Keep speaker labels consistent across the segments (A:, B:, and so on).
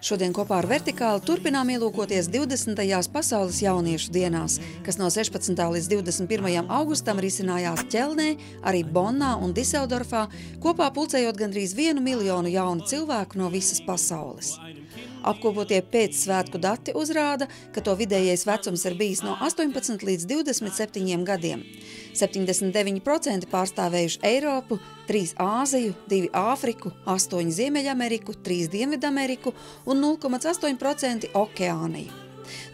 A: Šodien kopā ar Vertikāli turpinām ielūkoties 20. pasaules jauniešu dienās, kas no 16. līdz 21. augustam risinājās Ķelnē, arī Bonnā un Diseldorfā, kopā pulcējot gandrīz 1 miljonu jaunu cilvēku no visas pasaules. Apkopotie pēcsvētku dati uzrāda, ka to vidējais vecums ir bijis no 18 līdz 27 gadiem. 79% pārstāvējuši Eiropu, 3 Āziju, 2 Āfriku, 8 Ziemeļameriku, 3 Dienvidameriku un 0,8% Okeāniju.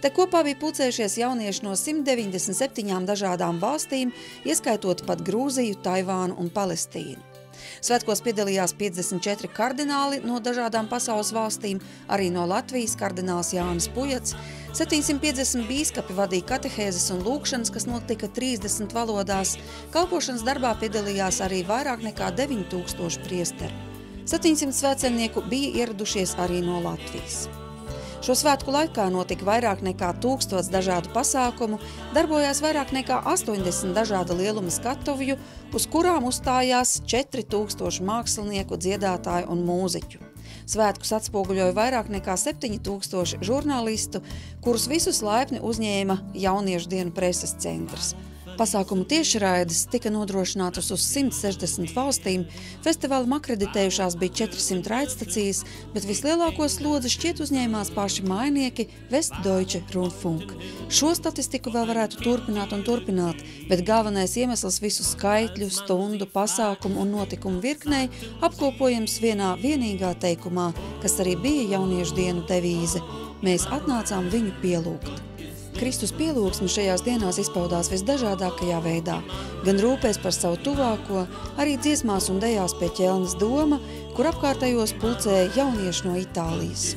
A: Te kopā bija pulcējušies jaunieši no 197 dažādām valstīm, ieskaitot pat Grūziju, Taivānu un Palestīnu. Svētkos piedalījās 54 kardināli no dažādām pasaules valstīm, arī no Latvijas kardināls Jānis Pujats. 750 bīskapi vadīja katehēzes un lūkšanas, kas notika 30 valodās. Kalpošanas darbā piedalījās arī vairāk nekā 9000 priesteru. 700 svētceļnieku bija ieradušies arī no Latvijas. Šo svētku laikā notika vairāk nekā 1000 dažādu pasākumu, darbojās vairāk nekā 80 dažāda lieluma skatuvju, uz kurām uzstājās 4000 mākslinieku, dziedātāju un mūziķu. Svētkus atspoguļoja vairāk nekā 7000 žurnālistu, kurus visus laipni uzņēma Jauniešu dienu preses centrs. Pasākumu tiešraides tika nodrošinātas uz 160 valstīm, festivālam akreditējušās bija 400 raidstacijas, bet vislielāko slodzi šķiet uzņēmās paši mājnieki Westdeutsche Rundfunk. Šo statistiku vēl varētu turpināt un turpināt, bet galvenais iemesls visu skaitļu, stundu, pasākumu un notikumu virknei apkopojams vienā vienīgā teikumā, kas arī bija Jauniešu dienu devīze. Mēs atnācām viņu pielūgt. Kristus pielūgsme šajās dienās izpaudās visdažādākajā veidā, gan rūpēs par savu tuvāko, arī dziesmās un dejās pie Ķelnes doma, kur apkārtējos pulcēja jaunieši no Itālijas.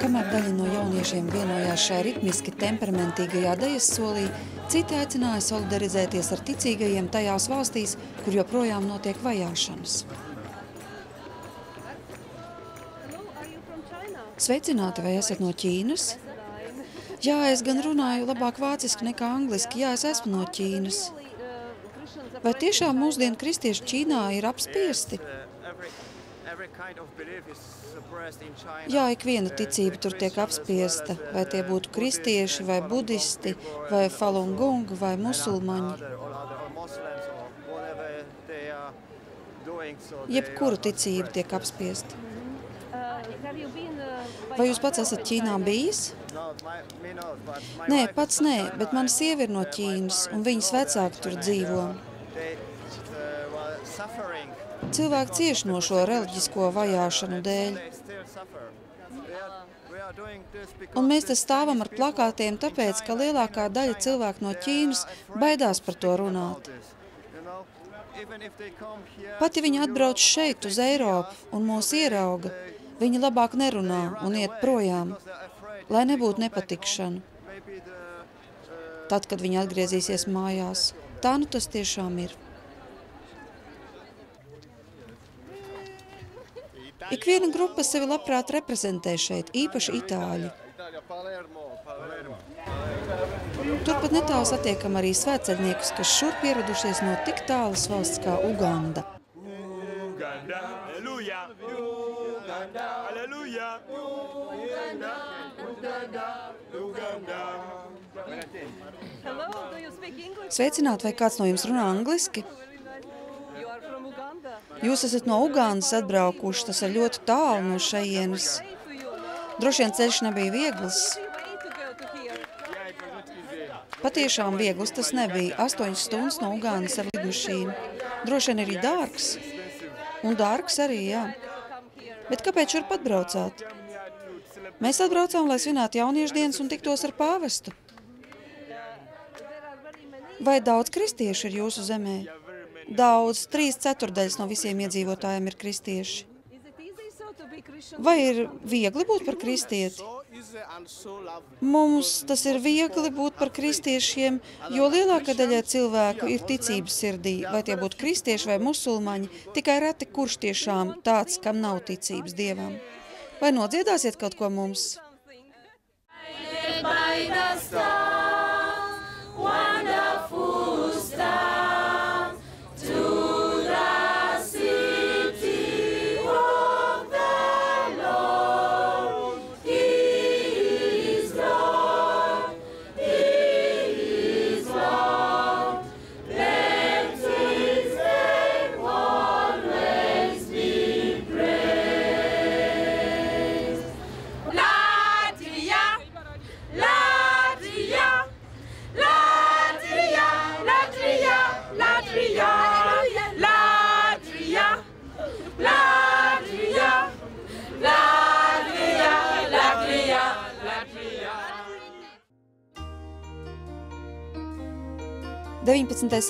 A: Kamēr daļa no jauniešiem vienojās šai ritmiski temperamentīgajā dejas solī, citi aicināja solidarizēties ar ticīgajiem tajās valstīs, kur joprojām notiek vajāšanas. Sveicināti, vai esat no Ķīnas? Jā, es gan runāju labāk vāciski nekā angliski. Jā, es esmu no Ķīnas. Vai tiešām mūsdienu kristieši Ķīnā ir apspiesti? Jā, ikviena ticība tur tiek apspiesta, vai tie būtu kristieši, vai budisti, vai Falun Gong, vai musulmaņi. Jebkura ticība tiek apspiesta. Vai jūs pats esat Ķīnā bijis? Nē, pats nē, bet mana sieva ir no Ķīnas, un viņas vecāki tur dzīvo. Cilvēki cieš no šo reliģisko vajāšanu dēļ. Un mēs te stāvam ar plakātiem tāpēc, ka lielākā daļa cilvēku no Ķīnas baidās par to runāt. Pat ja viņi atbrauc šeit uz Eiropu un mūs ierauga, viņi labāk nerunā un iet projām, lai nebūtu nepatikšana. Tad, kad viņi atgriezīsies mājās, tā nu tas tiešām ir. Ikviena grupa sevi labprāt reprezentē šeit, īpaši itāļi. Turpat netālu satiekam arī svētceļniekus, kas šurp ieradušies no tik tālas valsts kā Uganda. Uganda, aleluja! Uganda, aleluja! Uganda! Sveicināti, vai kāds no jums runā angliski? Jūs esat no Ugandas atbraukuši, tas ir ļoti tālu no šejienes. Droši vien ceļš nebija viegls. Patiešām viegls tas nebija. 8 stundas no Ugandas ar lidmašīnu. Droši vien arī dārgs. Un dārgs arī, jā. Bet kāpēc šurp atbraucāt? Mēs atbraucām, lai svinētu jauniešu dienas un tiktos ar pāvestu. Vai daudz kristiešu ir jūsu zemē? Daudz, 3/4 no visiem iedzīvotājiem ir kristieši. Vai ir viegli būt par kristieti? Mums tas ir viegli būt par kristiešiem, jo lielākā daļa cilvēku ir ticības sirdī, vai tie būtu kristieši vai musulmaņi, tikai reti kurš tiešām tāds, kam nav ticības dievam. Vai nodziedāsiet kaut ko mums?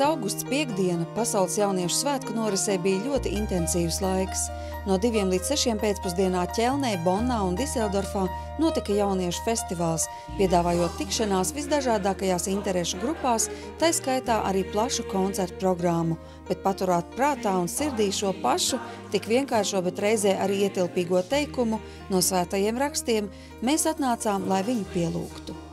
A: Augusts piekdiena pasaules jauniešu svētku norisē bija ļoti intensīvs laiks. No 2 līdz 6 pēcpusdienā Ķelnē, Bonnā un Diseldorfā notika jauniešu festivāls, piedāvājot tikšanās visdažādākajās interešu grupās, tai skaitā arī plašu koncertu programmu, bet paturēt prātā un sirdī šo pašu, tik vienkāršo, bet reizē arī ietilpīgo teikumu no svētajiem rakstiem, mēs atnācām, lai viņu pielūgtu.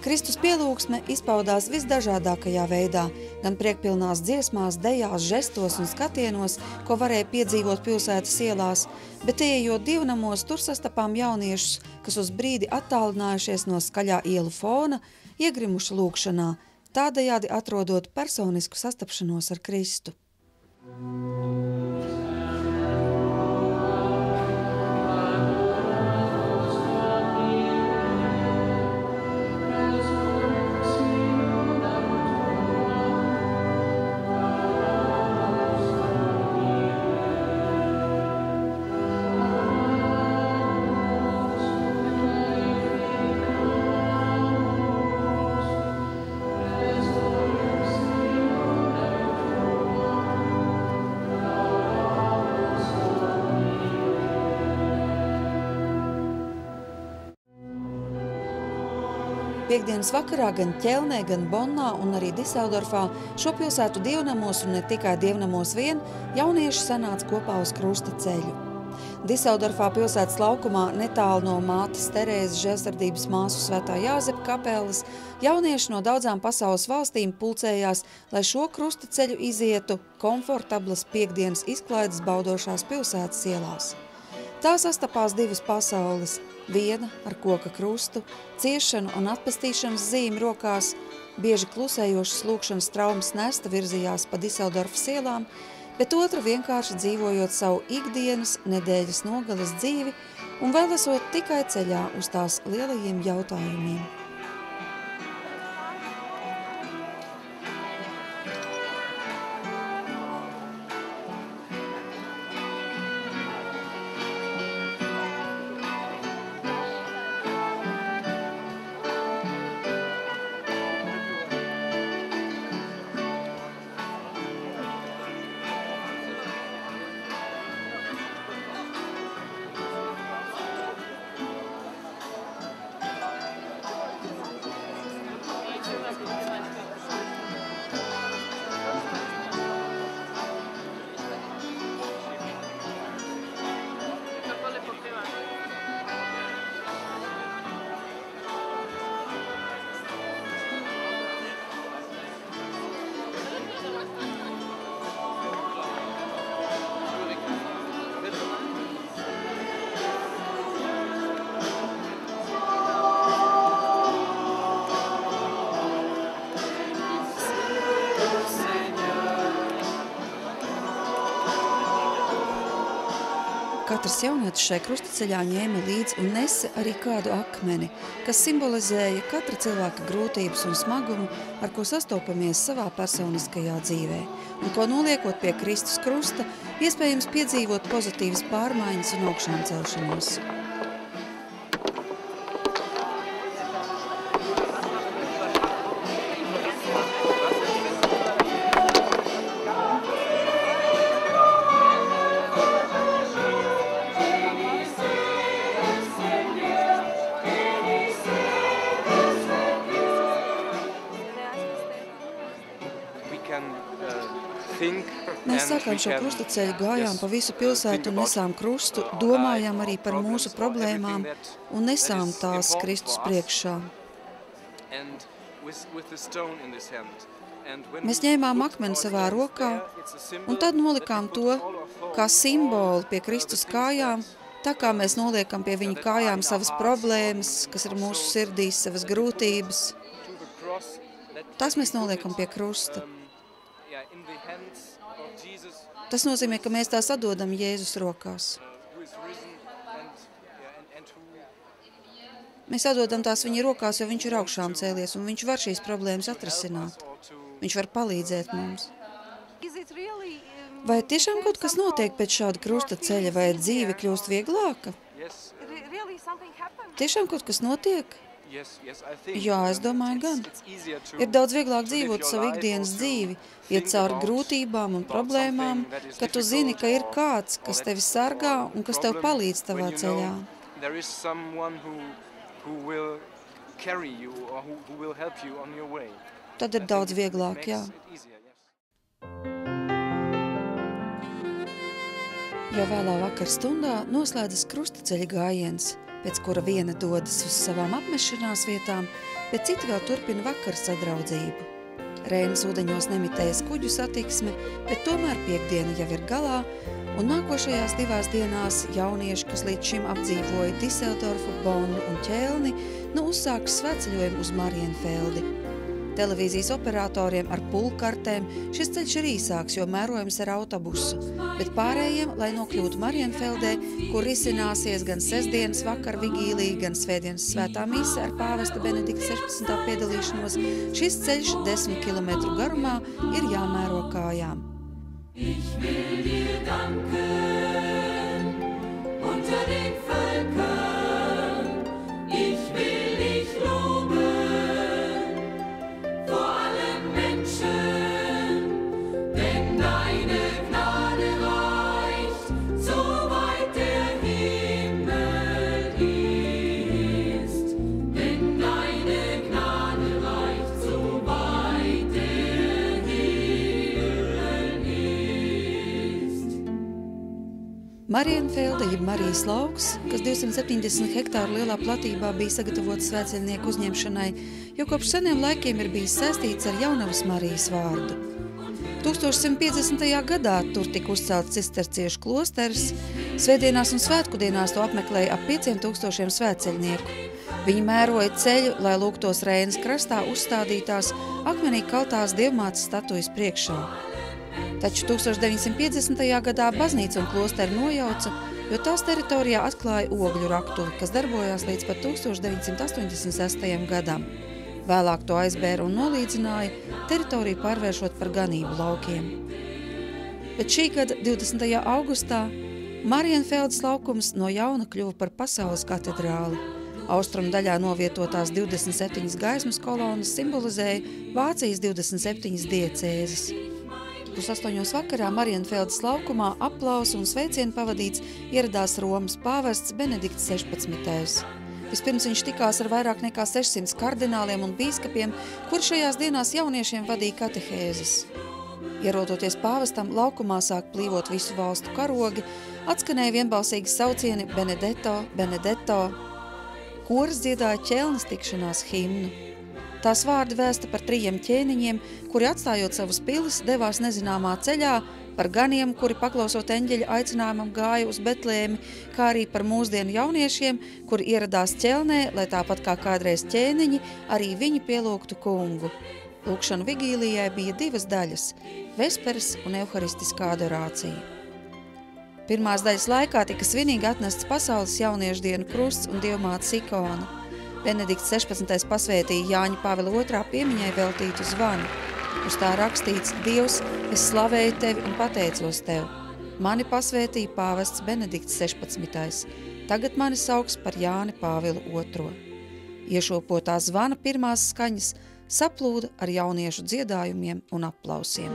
A: Kristus pielūgsme izpaudās visdažādākajā veidā, gan priekpilnās dziesmās, dejās, žestos un skatienos, ko varēja piedzīvot pilsētas ielās, bet ejot dievnamos, tur sastapām jauniešus, kas uz brīdi attālinājušies no skaļā ielu fona, iegrimuši lūgšanā, tādējādi atrodot personisku sastapšanos ar Kristu. Piekdienas vakarā gan Ķelnē, gan Bonnā un arī Diseldorfā šo pilsētu dievnamos un ne tikai dievnamos vien jaunieši sanāca kopā uz krusta ceļu. Diseldorfā pilsētas laukumā netālu no mātes Terēzes žēlsirdības māsu Svētā Jāzepa kapeles jaunieši no daudzām pasaules valstīm pulcējās, lai šo krusta ceļu izietu komfortablas piekdienas izklaides baudošās pilsētas ielās. Tā sastapās divas pasaules, viena ar koka krustu, ciešanu un atpestīšanas zīmi rokās, bieži klusējošas lūkšanas traumas nesta virzījās pa Diseldorfas ielām, bet otra vienkārši dzīvojot savu ikdienas nedēļas nogales dzīvi un vēl esot tikai ceļā uz tās lielajiem jautājumiem. Katrs jaunietis šai krustaceļā ņēma līdzi un nesa arī kādu akmeni, kas simbolizēja katra cilvēka grūtības un smagumu, ar ko sastopamies savā personiskajā dzīvē, un ko noliekot pie Kristus krusta, iespējams piedzīvot pozitīvas pārmaiņas un augšām celšanos. Mēs sākām šo krustaceļu, gājām pa visu pilsētu un nesām krustu, domājām arī par mūsu problēmām un nesām tās Kristus priekšā. Mēs ņēmām akmeni savā rokā un tad nolikām to kā simbolu pie Kristus kājām, tā kā mēs noliekam pie viņa kājām savas problēmas, kas ir mūsu sirdīs, savas grūtības. Tas mēs noliekam pie krusta. Tas nozīmē, ka mēs tās atdodam Jēzus rokās. Mēs atdodam tās viņa rokās, jo viņš ir augšām cēlies, un viņš var šīs problēmas atrisināt. Viņš var palīdzēt mums. Vai tiešām kaut kas notiek pēc šāda krusta ceļa, vai dzīve kļūst vieglāka? Tiešām kaut kas notiek? Jā, es domāju gan. Ir daudz vieglāk dzīvot savu ikdienas dzīvi, iet cauri grūtībām un problēmām, ka tu zini, ka ir kāds, kas tevi sargā un kas tev palīdz tavā ceļā. Tad ir daudz vieglāk, jā. Jau vēlā vakar stundā noslēdzas krustaceļa gājiens, pēc kura viena dodas uz savām apmešanās vietām, bet citi vēl turpina vakar sadraudzību. Reinas ūdeņos nemitējas kuģu satiksme, bet tomēr piektdiena jau ir galā, un nākošajās 2 dienās jaunieši, kas līdz šim apdzīvoja Diseldorfu, Bonnu un Ķelni, uzsāks svētceļojumu uz Marienfeldi. Televīzijas operatoriem ar pulkartēm šis ceļš ir īsāks, jo mērojams ar autobusu, bet pārējiem, lai nokļūtu Marienfeldē, kur risināsies gan sestdienas vakar vigīlija, gan svētdienas svētā mise ar pāvesta Benedikta 16. piedalīšanos, šis ceļš 10 kilometru garumā ir jāmēro kājām. Ich will dir danken unter den Völkern, ich will dich loben. Marienfelde, jeb Marijas lauks, kas 270 hektāru lielā platībā bija sagatavots svētceļnieku uzņemšanai, jo kopš seniem laikiem ir bijis saistīts ar Jaunavas Marijas vārdu. 1150. gadā tur tika uzcelts cisterciešu klosteris, svētdienās un svētkudienās to apmeklēja ap 5000 svētceļnieku. Viņi mēroja ceļu, lai lūgtos Reinas krastā uzstādītās akmenī kaltās dievmātes statujas priekšā. Taču 1950. gadā baznīca un klosteri nojauca, jo tās teritorijā atklāja ogļu raktuvi, kas darbojās līdz pat 1986. gadam. Vēlāk to aizbēra un nolīdzināja, teritoriju pārvēršot par ganību laukiem. Bet šī gada 20. augustā Marienfeldes laukums no jauna kļuva par pasaules katedrāli. Austrumu daļā novietotās 27 gaismas kolonas simbolizēja Vācijas 27 diecēzes. 8:00 vakarā Marienfeldes laukumā aplausu un sveicienu pavadīts ieradās Romas pāvests Benedikts 16. Vispirms viņš tikās ar vairāk nekā 600 kardināliem un bīskapiem, kuri šajās dienās jauniešiem vadīja katehēzes. Ierodoties pāvestam, laukumā sāk plīvot visu valstu karogi, atskanēja vienbalsīgi saucieni Benedetto, Benedetto. Koris dziedāja Ķelnes tikšanās himnu. Tās vārdi vēsta par 3 ķēniņiem, kuri atstājot savus pilis, devās nezināmā ceļā, par ganiem, kuri paklausot eņģeļa aicinājumam gāja uz Betlēmi, kā arī par mūsdienu jauniešiem, kuri ieradās Ķelnē, lai tāpat kā kādreiz ķēniņi, arī viņi pielūgtu kungu. Lūkšanu vigīlijai bija 2 daļas – vesperes un evharistiskā adorācija. Pirmās daļas laikā tika svinīgi atnests pasaules jauniešu dienu krusts un dievmātes ikona. Benedikts 16. pasvētīja Jāņa Pāvila II piemiņai veltītu zvanu. Uz tā rakstīts: Dievs, es slavēju tevi un pateicos tev. Mani pasvētīja pāvests Benedikts 16. Tagad mani sauks par Jāni Pāvilu II. Iešopotā zvana pirmās skaņas saplūda ar jauniešu dziedājumiem un aplausiem.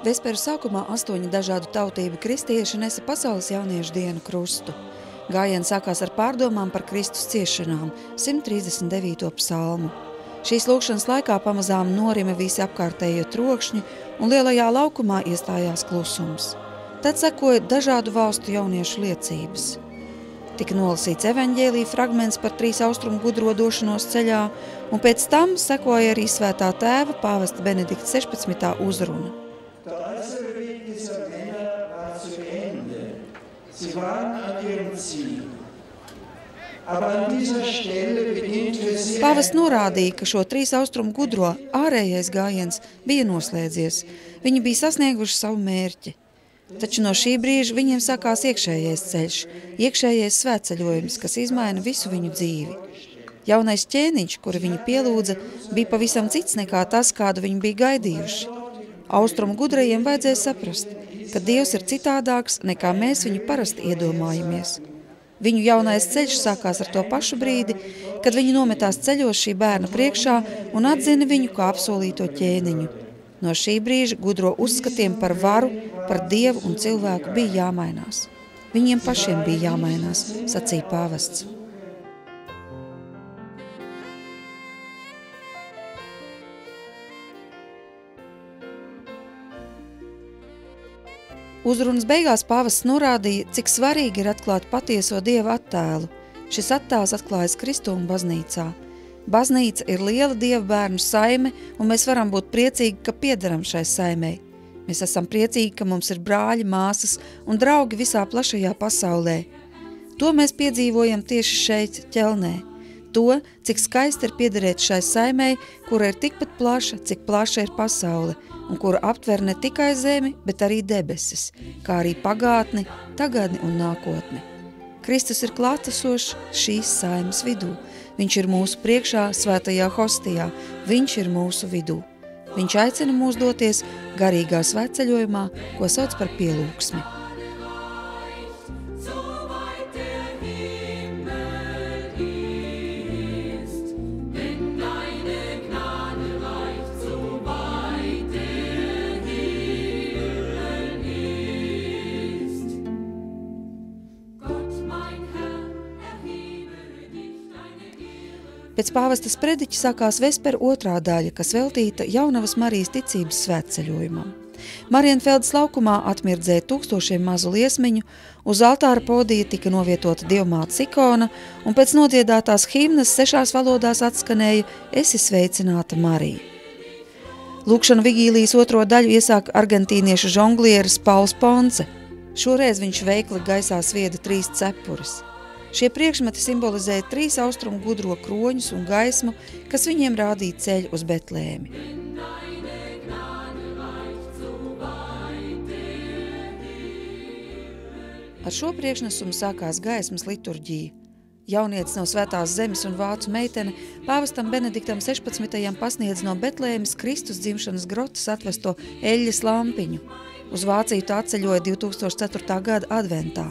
A: Vesperu sākumā 8 dažādu tautību kristieši nesa pasaules jauniešu dienu krustu. Gājiens sākās ar pārdomām par Kristus ciešanām, 139. psalmu. Šīs lūkšanas laikā pamazām norima visi apkārtējie trokšņi un lielajā laukumā iestājās klusums. Tad sekoja dažādu valstu jauniešu liecības. Tika nolasīts evaņģēlija fragments par 3 austrumu gudro došanos ceļā, un pēc tam sekoja arī svētā tēva pāvesta Benedikta 16. uzruna.
B: Sie waren an ihrem Ziel. Aber an dieser Stelle beginnt für sie
A: Pāvests norādīja, ka šo 3 austrumu gudro ārējais gājiens bija noslēdzies. Viņi bija sasnieguši savu mērķi. Taču no šī brīža viņiem sākās iekšējais ceļš, iekšējais svētceļojums, kas izmaina visu viņu dzīvi. Jaunais ķēniņš, kuru viņi pielūdza, bija pavisam cits nekā tas, kādu viņi bija gaidījuši. Austrumu gudrajiem vajadzēja saprast, ka Dievs ir citādāks, nekā mēs viņu parasti iedomājamies. Viņu jaunais ceļš sākās ar to pašu brīdi, kad viņi nometās ceļos šī bērna priekšā un atzina viņu kā apsolīto ķēniņu. No šī brīža gudro uzskatiem par varu, par Dievu un cilvēku bija jāmainās. Viņiem pašiem bija jāmainās, sacīja pāvests. Uzrunas beigās pāvests norādīja, cik svarīgi ir atklāt patieso Dieva attēlu. Šis attēls atklājas Kristuma baznīcā. Baznīca ir liela Dieva bērnu saime, un mēs varam būt priecīgi, ka piederam šai saimei. Mēs esam priecīgi, ka mums ir brāļi, māsas un draugi visā plašajā pasaulē. To mēs piedzīvojam tieši šeit, Ķelnē. To, cik skaisti ir piederēt šai saimei, kura ir tikpat plaša, cik plaša ir pasaule, un kura aptver ne tikai zemi, bet arī debesis, kā arī pagātni, tagadni un nākotni. Kristus ir klātesošs šīs saimes vidū. Viņš ir mūsu priekšā svētajā hostijā. Viņš ir mūsu vidū. Viņš aicina mūs doties garīgā svētceļojumā, ko sauc par pielūgsmi. Pēc pāvesta sprediķa sākās vesperu 2. daļa, kas veltīta Jaunavas Marijas ticības svētceļojumam. Marienfeldes laukumā atmirdzēja tūkstošiem mazu liesmiņu, uz altāra podija tika novietota dievmātes ikona, un pēc nodziedātās himnas 6 valodās atskanēja Esi sveicināta Marija. Lūkšanu vigīlijas 2. daļu iesāka argentīniešu žonglieris Pauls Ponce. Šoreiz viņš veikli gaisā svieda 3 cepures. Šie priekšmeti simbolizēja 3 austrumu gudro kroņus un gaismu, kas viņiem rādīja ceļu uz Betlēmi. Ar šo priekšnesumu sākās gaismas liturģija. Jaunietis no Svētās zemes un vācu meitene pāvestam Benediktam 16. pasniedz no Betlēmes Kristus dzimšanas grotas atvesto eļļas lampiņu. Uz Vāciju tā atceļoja 2004. gada adventā.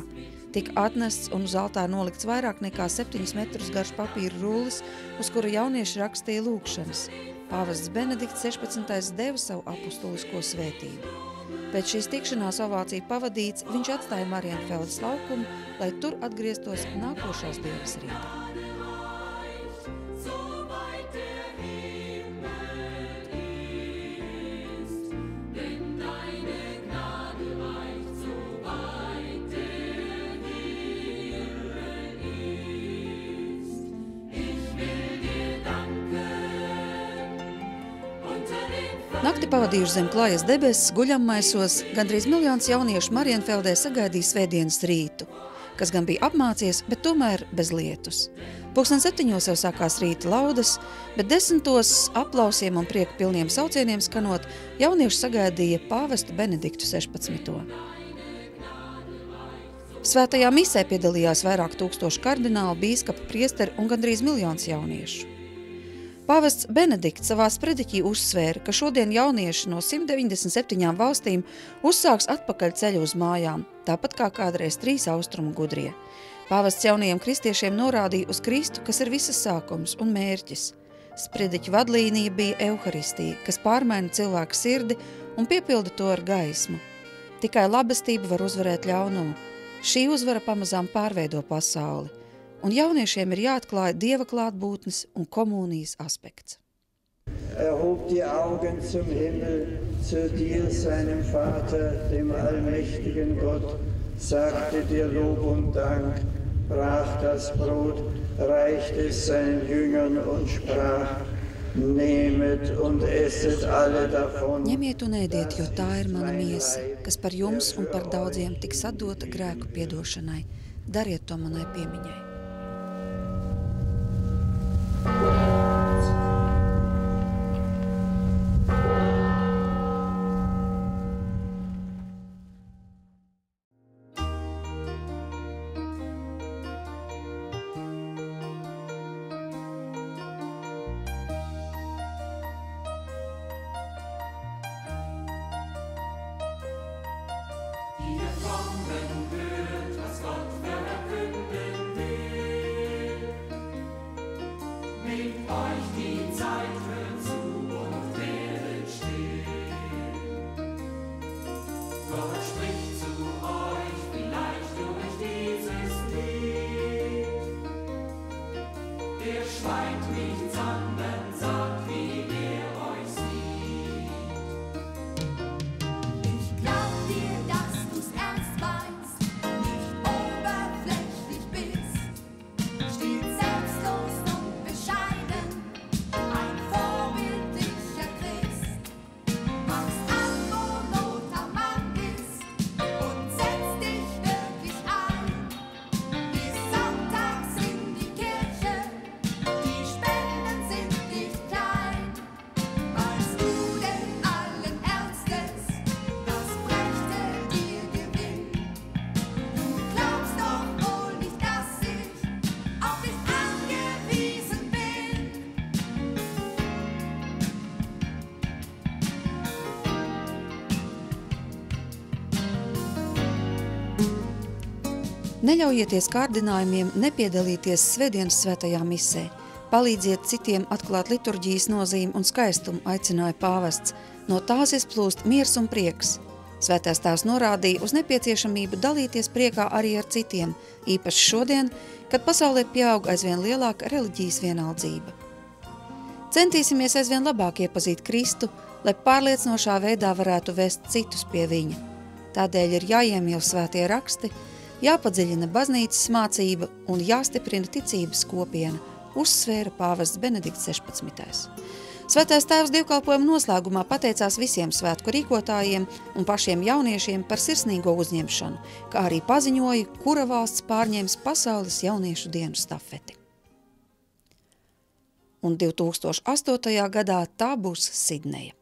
A: Tika atnests un uz altāra nolikts vairāk nekā 7 metrus garš papīra rullis, uz kura jaunieši rakstīja lūkšanas. Pāvests Benedikts 16. deva savu apustulisko svētību. Pēc šīs tikšanās ovācija pavadīts, viņš atstāja Marienfeldes laukumu, lai tur atgrieztos nākošās dienas rītā. Nakti pavadījuši zem klājas debesis, guļammaisos, gandrīz miljons jauniešu Marienfeldē sagaidīja svētdienas rītu, kas gan bija apmācies, bet tomēr bez lietus. 7:00 jau sākās rīta laudas, bet 10:00 aplausiem un prieku pilniem saucieniem skanot, jaunieši sagaidīja pāvestu Benediktu 16. Svētajā misē piedalījās vairāk tūkstoši kardināli, bīskapi, priesteri un gandrīz miljons jauniešu. Pāvests Benedikts savā sprediķī uzsvēra, ka šodien jaunieši no 197 valstīm uzsāks atpakaļ ceļu uz mājām, tāpat kā kādreiz 3 austrumu gudrie. Pāvests jaunajiem kristiešiem norādīja uz Kristu, kas ir visas sākums un mērķis. Sprediķa vadlīnija bija Euharistija, kas pārmaina cilvēku sirdi un piepilda to ar gaismu. Tikai labestība var uzvarēt ļaunumu. Šī uzvara pamazām pārveido pasauli, un jauniešiem ir jāatklāja Dieva klātbūtnes un komunijas aspekts.
B: Erhob die Augen zum Himmel, zu dir, seinem Vater, dem allmächtigen Gott, sagte dir Lob und Dank, brach das Brot, reichte es seinen Jüngern und sprach, nehmet und esset alle davon.
A: Ņemiet un ēdiet, jo tā ir mana miesa, kas par jums un par daudziem tiks atdota grēku piedošanai. Dariet to manai piemiņai. Neļaujieties kārdinājumiem nepiedalīties svētdienas svētajā misē. Palīdziet citiem atklāt liturģijas nozīmi un skaistumu, aicināja pāvests. No tās izplūst miers un prieks. Svētais tēvs norādīja uz nepieciešamību dalīties priekā arī ar citiem, īpaši šodien, kad pasaulē pieaug aizvien lielāka reliģijas vienaldzība. Centīsimies aizvien labāk iepazīt Kristu, lai pārliecinošā veidā varētu vest citus pie viņa. Tādēļ ir jāiemīl svētie raksti, jāpadziļina baznīcas mācība un jāstiprina ticības kopiena, uzsvēra pāvests Benedikts 16. Svētais tēvs dievkalpojuma noslēgumā pateicās visiem svētku rīkotājiem un pašiem jauniešiem par sirsnīgo uzņemšanu, kā arī paziņoja, kura valsts pārņems pasaules jauniešu dienu stafeti. Un 2008. gadā tā būs Sidneja.